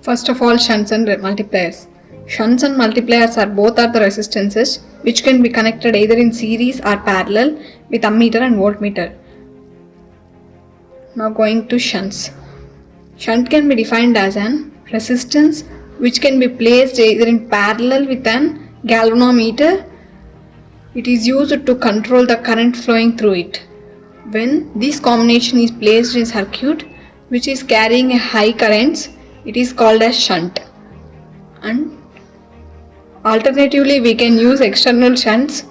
First of all, shunts and multipliers. Shunts and multipliers are the resistances which can be connected either in series or parallel with ammeter and voltmeter. Now going to shunts. Shunt can be defined as an resistance which can be placed either in parallel with an galvanometer. It is used to control the current flowing through it. When this combination is placed in circuit which is carrying a high currents, it is called as shunt. And alternatively, we can use external shunts,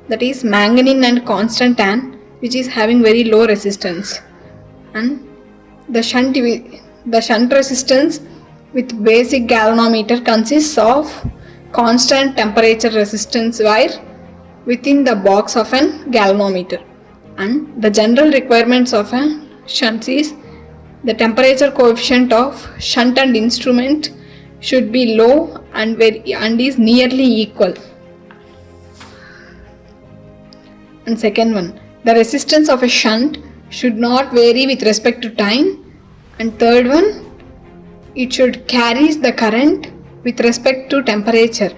that is manganese and constant tan, which is having very low resistance. And the shunt resistance with basic galvanometer consists of constant temperature resistance wire within the box of an galvanometer. And the general requirements of a shunt is the temperature coefficient of shunt and instrument should be low and is nearly equal. And second one, the resistance of a shunt should not vary with respect to time. And third one, it should carry the current with respect to temperature,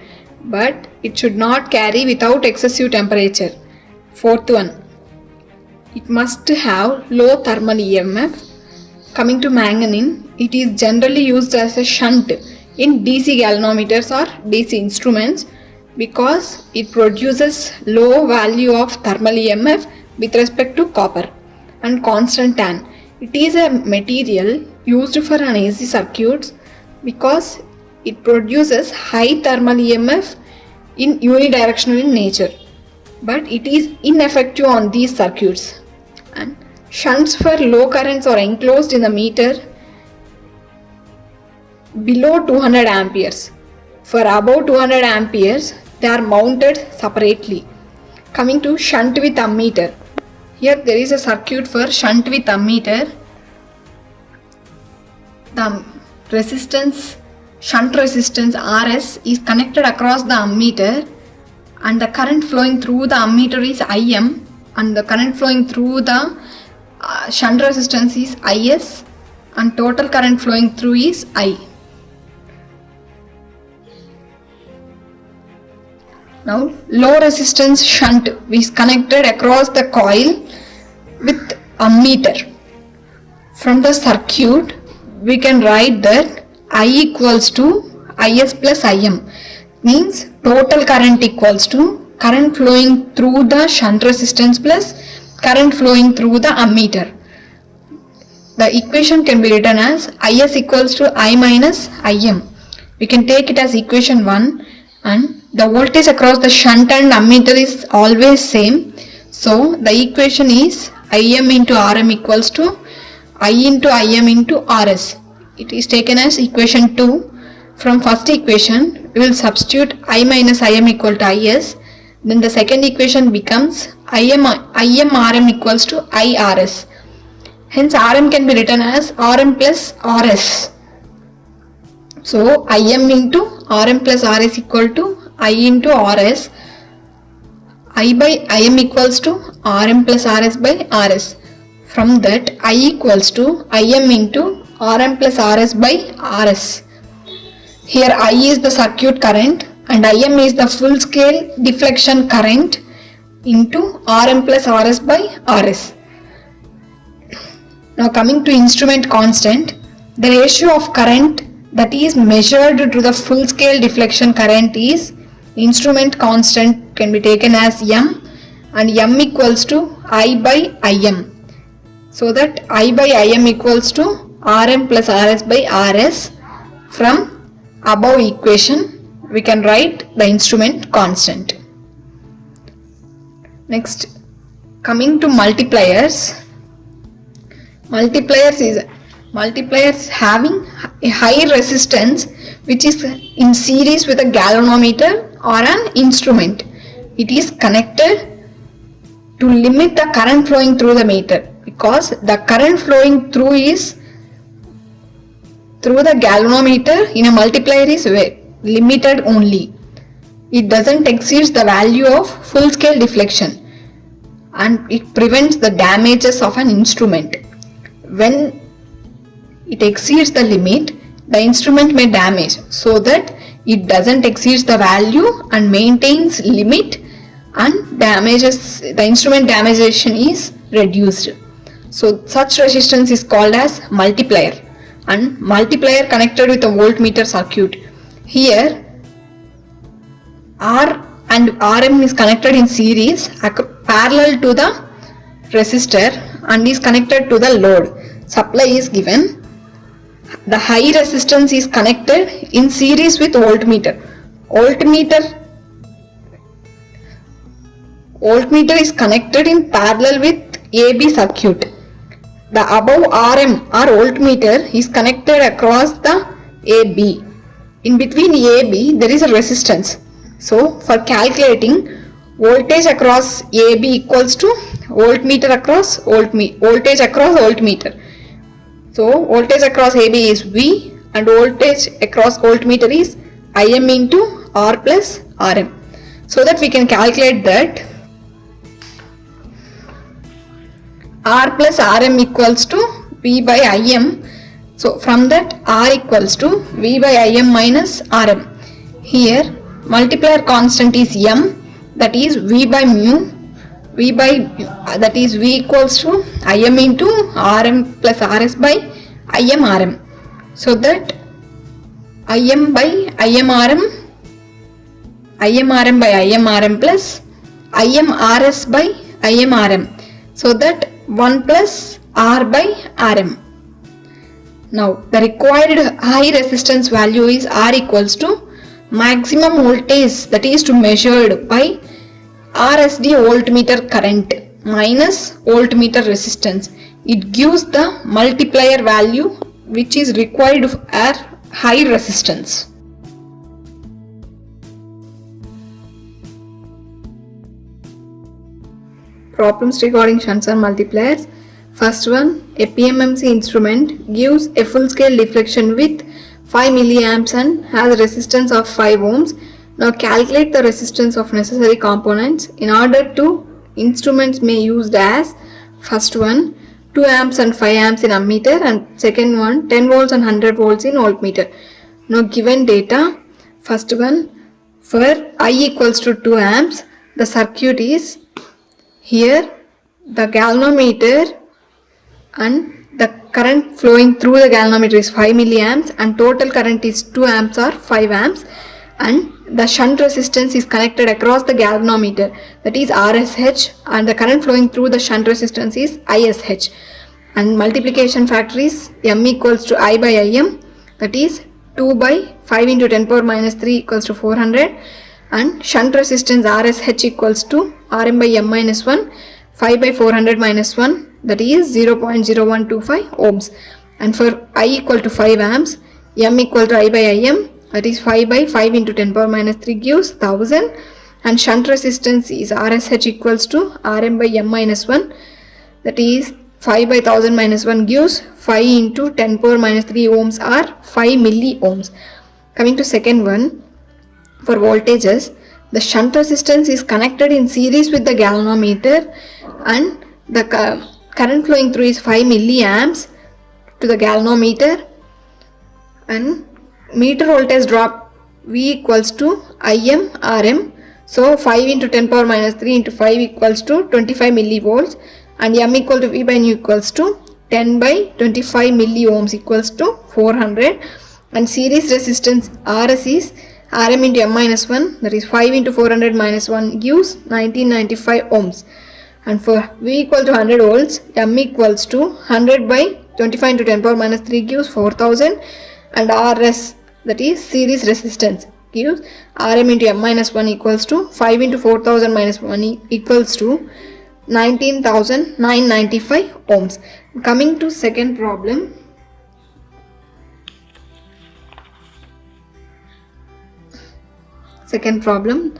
but it should not carry without excessive temperature. Fourth one, it must have low thermal EMF. Coming to manganese, it is generally used as a shunt in DC galvanometers or DC instruments because it produces low value of thermal EMF with respect to copper. And constant tan, it is a material used for an AC circuits because it produces high thermal EMF in unidirectional in nature, but it is ineffective on these circuits. And shunts for low currents are enclosed in the meter below 200 amperes. For above 200 amperes, they are mounted separately. Coming to shunt with ammeter. Here there is a circuit for shunt with ammeter. The shunt resistance RS is connected across the ammeter and the current flowing through the ammeter is IM and the current flowing through the shunt resistance is IS and total current flowing through is I. Now low resistance shunt is connected across the coil with ammeter. From the circuit we can write that I equals to IS plus IM, means total current equals to current flowing through the shunt resistance plus current flowing through the ammeter. The equation can be written as IS equals to I minus IM. We can take it as equation 1 and the voltage across the shunt and ammeter is always same. So the equation is IM into RM equals to I into IM into RS. It is taken as equation 2. From first equation, we will substitute I minus IM equal to IS. Then the second equation becomes IM RM equals to IRS. Hence RM can be written as RM plus RS. So IM into RM plus RS equal to I into RS. I by IM equals to RM plus RS by RS. From that I equals to IM into RM plus RS by RS. Here I is the circuit current and IM is the full scale deflection current into RM plus RS by RS. Now coming to instrument constant, the ratio of current that is measured to the full scale deflection current is instrument constant can be taken as M and M equals to I by IM. So that I by IM equals to RM plus RS by RS. From above equation we can write the instrument constant. Next, coming to multipliers. Multipliers having a high resistance which is in series with a galvanometer or an instrument. It is connected to limit the current flowing through the meter because the current flowing through the galvanometer in a multiplier is limited only. It doesn't exceed the value of full scale deflection and it prevents the damages of an instrument. When it exceeds the limit, the instrument may damage, so that it doesn't exceed the value and maintains limit, and damages, the instrument damagation is reduced. So such resistance is called as multiplier, and multiplier connected with a voltmeter circuit. Here R and Rm is connected in series parallel to the resistor and is connected to the load. Supply is given. The high resistance is connected in series with voltmeter. Voltmeter is connected in parallel with AB circuit. The above Rm or voltmeter is connected across the AB. In between AB there is a resistance. So for calculating voltage across AB equals to voltmeter across voltage across voltmeter. So voltage across AB is V and voltage across voltmeter is Im into R plus Rm. So that we can calculate that R plus Rm equals to V by Im. So from that R equals to V by Im minus Rm. Here multiplier constant is M, that is V by mu. That is V equals to Im into Rm plus Rs by Im Rm. So that Im by Im Rm by Im Rm plus Im Rs by Im Rm. So that 1 plus R by Rm. Now the required high resistance value is R equals to maximum voltage, that is to measured by RSD voltmeter current minus voltmeter resistance. It gives the multiplier value which is required for high resistance. Problems regarding shunts and multipliers. First one, a PMMC instrument gives a full scale deflection with 5 milliamps and has a resistance of 5 ohms. Now calculate the resistance of necessary components. In order to, instruments may used as, first one 2 amps and 5 amps in ammeter, and second one 10 volts and 100 volts in voltmeter. Now given data, first one for I equals to 2 amps, the circuit is here the galvanometer and the current flowing through the galvanometer is 5 milliamps and total current is 2 amps or 5 amps, and the shunt resistance is connected across the galvanometer, that is RSH, and the current flowing through the shunt resistance is ISH, and multiplication factor is M equals to I by Im, that is 2 by 5 into 10 power minus 3 equals to 400, and shunt resistance RSH equals to Rm by M minus 1, 5 by 400 minus 1, that is 0.0125 ohms, and for I equal to 5 amps, M equal to I by Im, that is 5 by 5 into 10 power minus 3 gives 1000, and shunt resistance is RSH equals to Rm by M minus 1, that is 5 by 1000 minus 1 gives 5 into 10 power minus 3 ohms or 5 milli ohms. Coming to second one, for voltages, the shunt resistance is connected in series with the galvanometer and the current flowing through is 5 milliamps to the galvanometer, and meter voltage drop V equals to Im Rm. So 5 into 10 power minus 3 into 5 equals to 25 millivolts, and M equal to V by nu equals to 10 by 25 milli ohms equals to 400, and series resistance Rs is Rm into M minus 1, that is 5 into 400 minus 1 gives 1995 ohms, and for V equal to 100 volts, M equals to 100 by 25 into 10 power minus 3 gives 4000, and Rs, that is series resistance, gives Rm into M minus 1 equals to 5 into 4000 minus 1 equals to 19,995 ohms. Coming to second problem. Second problem.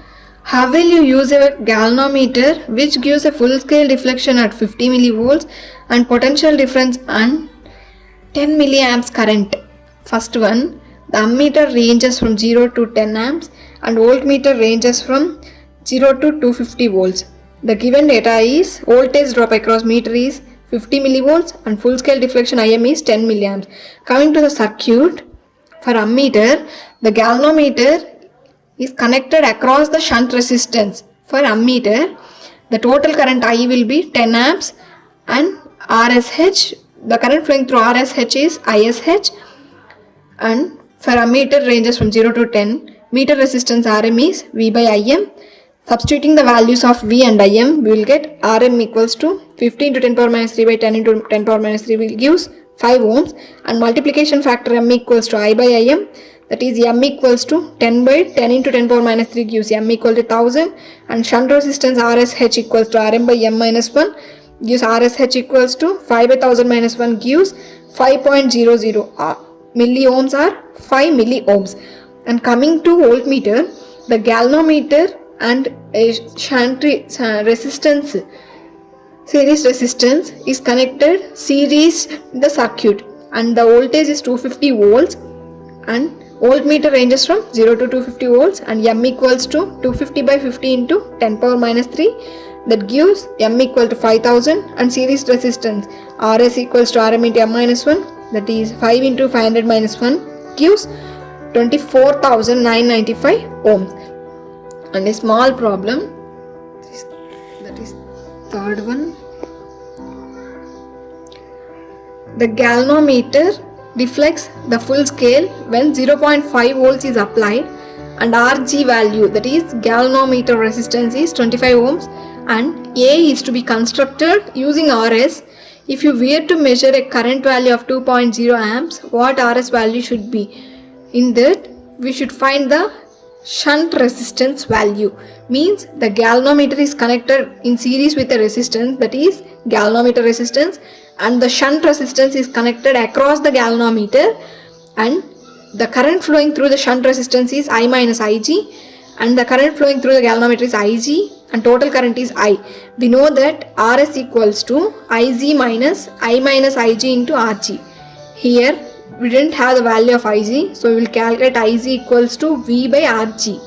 How will you use a galvanometer which gives a full scale deflection at 50 millivolts and potential difference and 10 milliamps current? First one, the ammeter ranges from 0 to 10 amps and voltmeter ranges from 0 to 250 volts. The given data is voltage drop across meter is 50 millivolts and full scale deflection Im is 10 milliamps. Coming to the circuit, For ammeter, the galvanometer is connected across the shunt resistance. For ammeter, the total current I will be 10 amps and RSH, the current flowing through RSH is ISH, and for ammeter ranges from 0 to 10. Meter resistance Rm is V by Im. Substituting the values of V and Im, we will get Rm equals to 15 to 10 power minus 3 by 10 into 10 power minus 3 will gives 5 ohms, and multiplication factor M equals to I by Im, that is M equals to 10 by 10 into 10 power minus 3 gives M equal to 1000, and shunt resistance RSH equals to Rm by M minus 1 gives RSH equals to 5 by 1000 minus 1 gives 5.00 milliohms or 5 milliohms. And coming to voltmeter, the galvanometer and a shunt resistance series resistance is connected series in the circuit, and the voltage is 250 volts, and voltmeter ranges from 0 to 250 volts, and M equals to 250 by 50 into 10 power minus 3, that gives M equal to 5000, and series resistance RS equals to Rm into M minus 1, that is 5 into 500 minus 1 gives 24,995 ohms. And a small problem, that is third one. The galvanometer deflects the full scale when 0.5 volts is applied, and Rg value, that is galvanometer resistance, is 25 ohms, and A is to be constructed using Rs. If you were to measure a current value of 2.0 amps, what Rs value should be? In that, we should find the shunt resistance value. Means the galvanometer is connected in series with a resistance, that is galvanometer resistance, and the shunt resistance is connected across the galvanometer, and the current flowing through the shunt resistance is I minus Ig, and the current flowing through the galvanometer is Ig, and total current is I. We know that Rs equals to Ig minus I minus Ig into Rg. Here we didn't have the value of Ig, so we will calculate Ig equals to V by Rg.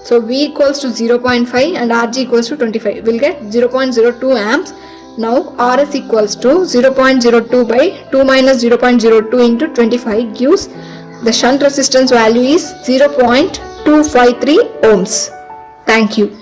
So V equals to 0.5 and Rg equals to 25. We will get 0.02 amps. Now Rs equals to 0.02 by 2 minus 0.02 into 25 gives the shunt resistance value is 0.253 ohms. Thank you.